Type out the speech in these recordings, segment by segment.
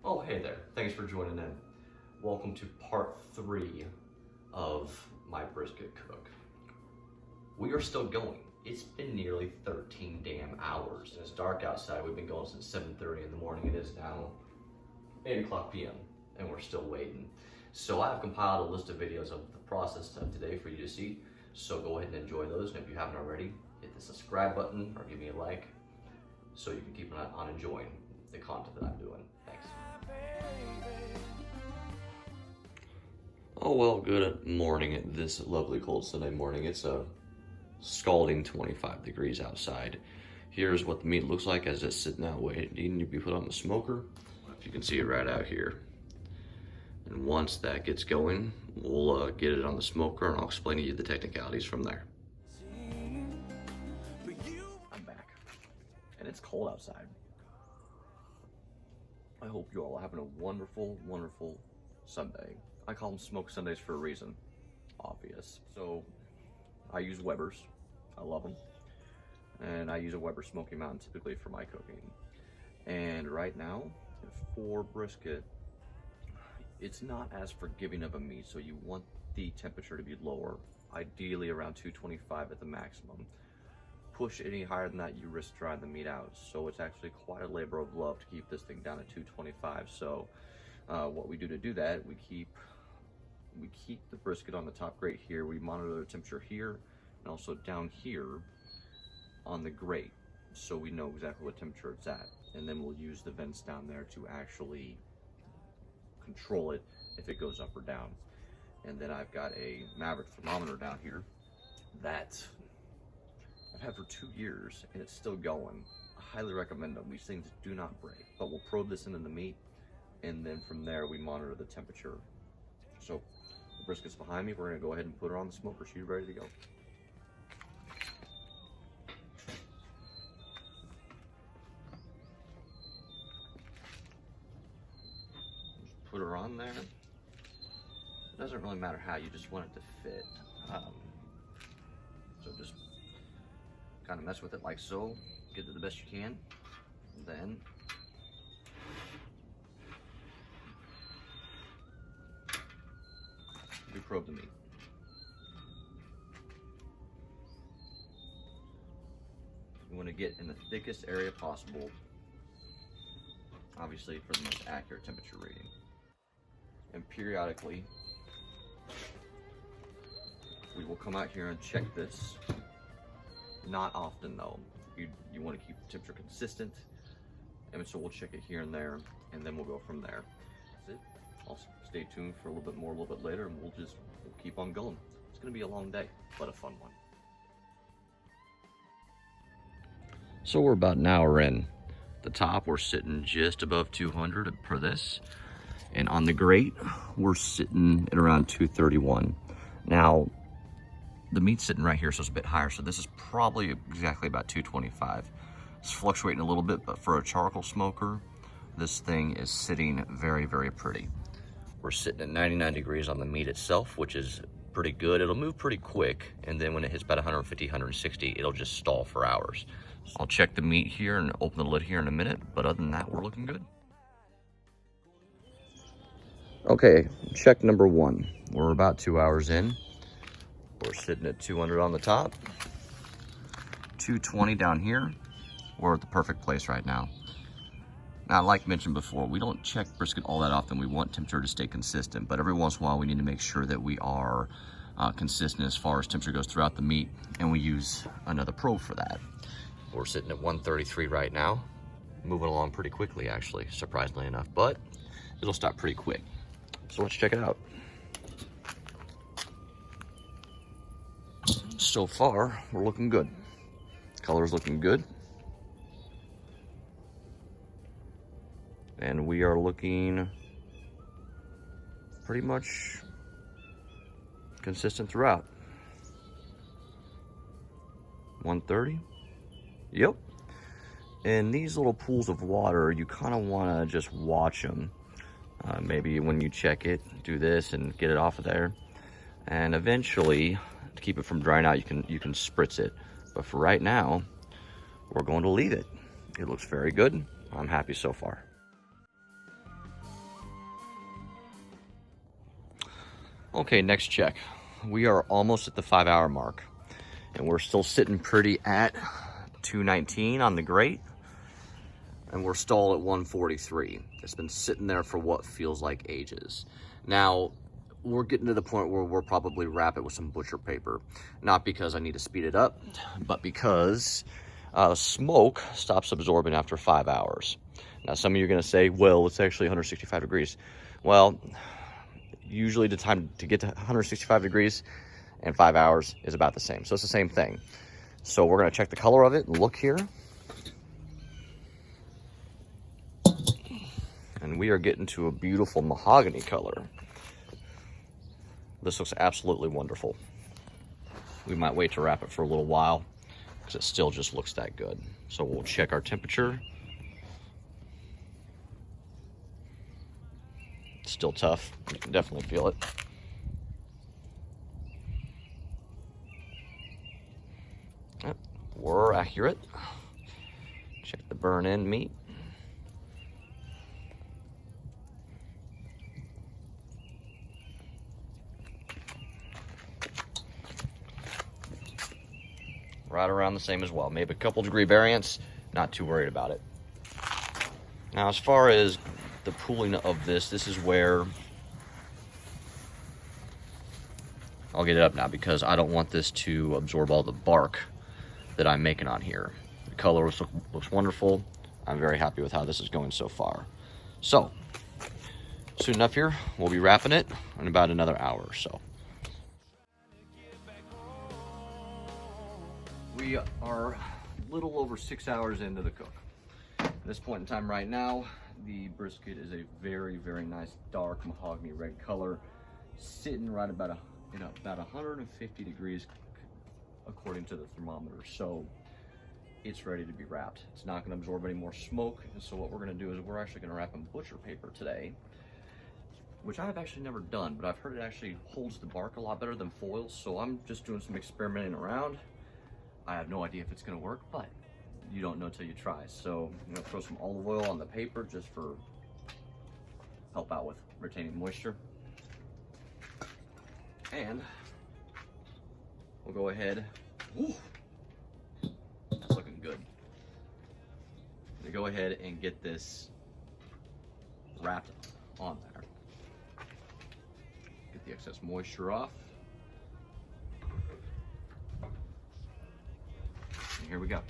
Oh, hey there. Thanks for joining in. Welcome to part 3 of my brisket cook. We are still going. It's been nearly 13 damn hours. It's dark outside. We've been going since 7:30 in the morning. It is now 8 o'clock p.m. and we're still waiting. So I've compiled a list of videos of the process of today for you to see. So go ahead and enjoy those. And if you haven't already, hit the subscribe button or give me a like so you can keep an eye on enjoying the content that I'm doing. Thanks. Oh well, good morning this lovely cold Sunday morning. It's a scalding 25 degrees outside. Here's what the meat looks like as it's sitting out waiting to be put on the smoker. If you can see it right out here. And once that gets going, we'll get it on the smoker and I'll explain to you the technicalities from there. I'm back and it's cold outside. I hope you all are having a wonderful, wonderful Sunday. I call them smoke Sundays for a reason, obvious. So I use Weber's, I love them. And I use a Weber Smoky Mountain typically for my cooking. And right now, for brisket, it's not as forgiving of a meat, so you want the temperature to be lower, ideally around 225 at the maximum. Push any higher than that, you risk drying the meat out. So it's actually quite a labor of love to keep this thing down at 225. So what we do to do that, we keep the brisket on the top grate here. We monitor the temperature here and also down here on the grate, so we know exactly what temperature it's at. And then we'll use the vents down there to actually control it if it goes up or down. And then I've got a Maverick thermometer down here that I've had for 2 years and it's still going. I highly recommend them. These things do not break, but we'll probe this into the meat and then from there we monitor the temperature. So the brisket's behind me. We're gonna go ahead and put her on the smoker. She's ready to go. Just put her on there. It doesn't really matter how, you just want it to fit. So just kind of mess with it like so, get it the best you can, and then we probe the meat. You want to get in the thickest area possible, obviously for the most accurate temperature reading. And periodically, we will come out here and check this. Not often though. You want to keep the temperature consistent, and so we'll check it here and there, and then we'll go from there. That's it. I'll stay tuned for a little bit more a little bit later, and we'll keep on going. It's going to be a long day, but a fun one. So we're about an hour in. The top, we're sitting just above 200 for this, and on the grate, we're sitting at around 231. Now, the meat's sitting right here, so it's a bit higher, so this is probably exactly about 225. It's fluctuating a little bit, but for a charcoal smoker, this thing is sitting very, very pretty. We're sitting at 99 degrees on the meat itself, which is pretty good. It'll move pretty quick, and then when it hits about 150, 160, it'll just stall for hours. I'll check the meat here and open the lid here in a minute, but other than that, we're looking good. Okay, check number 1. We're about 2 hours in. We're sitting at 200 on the top, 220 down here. We're at the perfect place right now. Now, like mentioned before, we don't check brisket all that often. We want temperature to stay consistent, but every once in a while we need to make sure that we are consistent as far as temperature goes throughout the meat, and we use another probe for that. We're sitting at 133 right now, moving along pretty quickly actually, surprisingly enough, but it'll stop pretty quick. So let's check it out. So far, we're looking good. Color's looking good. And we are looking pretty much consistent throughout. 130. Yep. And these little pools of water, you kind of want to just watch them. Maybe when you check it, do this and get it off of there. And eventually, to keep it from drying out, you can spritz it. But for right now, we're going to leave it. It looks very good. I'm happy so far. Okay, next check. We are almost at the 5-hour mark, and we're still sitting pretty at 219 on the grate, and we're stalled at 143. It's been sitting there for what feels like ages. Now, we're getting to the point where we'll probably wrap it with some butcher paper. Not because I need to speed it up, but because smoke stops absorbing after 5 hours. Now, some of you are gonna say, well, it's actually 165 degrees. Well, usually the time to get to 165 degrees and 5 hours is about the same. So it's the same thing. So we're gonna check the color of it and look here. And we are getting to a beautiful mahogany color. This looks absolutely wonderful. We might wait to wrap it for a little while because it still just looks that good. So we'll check our temperature. Still tough. You can definitely feel it. Yep, we're accurate. Check the burn end meat. Right around the same as well. Maybe a couple degree variance, not too worried about it. Now, as far as the pooling of this is where I'll get it up now because I don't want this to absorb all the bark that I'm making on here. The color looks wonderful. I'm very happy with how this is going so far. So, soon enough here, we'll be wrapping it in about another hour or so. We are a little over 6 hours into the cook. At this point in time right now, the brisket is a very, very nice dark mahogany red color, sitting right about about 150 degrees according to the thermometer. So it's ready to be wrapped. It's not going to absorb any more smoke. And so what we're going to do is we're actually going to wrap in butcher paper today, which I've actually never done, but I've heard it actually holds the bark a lot better than foil. So I'm just doing some experimenting around. I have no idea if it's going to work, but you don't know till you try. So I'm going to throw some olive oil on the paper just for help out with retaining moisture. And we'll go ahead. Ooh, that's looking good. We go ahead and get this wrapped on there. Get the excess moisture off. And here we go.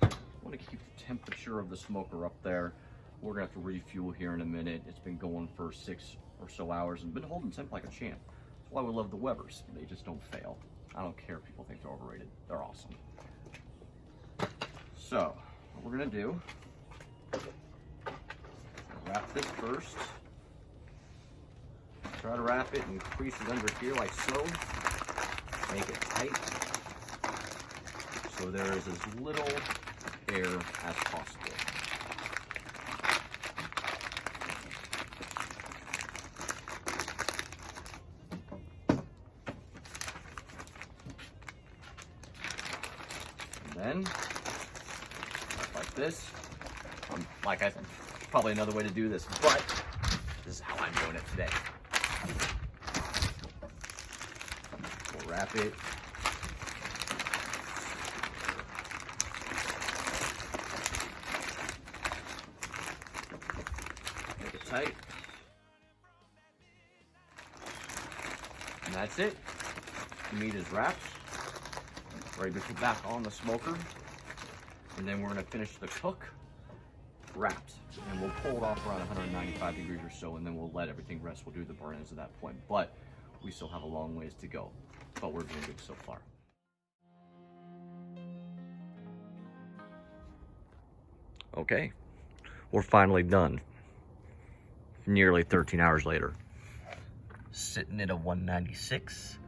I want to keep the temperature of the smoker up there. We're gonna have to refuel here in a minute. It's been going for 6 or so hours and been holding temp like a champ. That's why we love the Webers. They just don't fail. I don't care if people think they're overrated. They're awesome. So, what we're gonna do, wrap this first. Try to wrap it in creases under here like so. Make it tight so there is as little air as possible. And then, like this. Like I said, probably another way to do this, but this is how I'm doing it today. We'll wrap it. Make it tight. And that's it. The meat is wrapped. Ready to put back on the smoker. And then we're gonna finish the cook wrapped. And we'll pull it off around 195 degrees or so, and then we'll let everything rest. We'll do the burn ends at that point. But we still have a long ways to go. But we're doing good so far. Okay, we're finally done. Nearly 13 hours later. Sitting at a 196.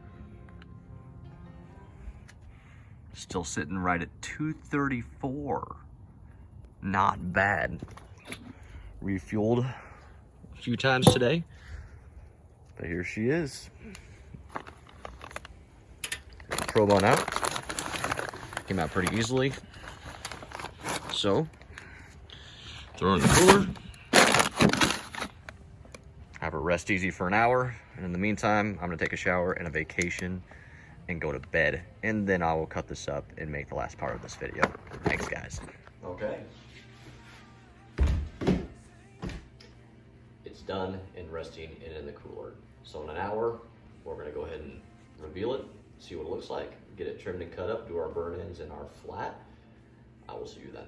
Still sitting right at 234. Not bad. Refueled a few times today, but here she is. Probe on out. Came out pretty easily. So throw it in the cooler. Have it rest easy for an hour. And in the meantime, I'm gonna take a shower and a vacation and go to bed. And then I will cut this up and make the last part of this video. Thanks, guys. Okay. It's done and resting and in the cooler. So in an hour, we're gonna go ahead and reveal it, see what it looks like, get it trimmed and cut up, do our burn ends and our flat. I will see you then.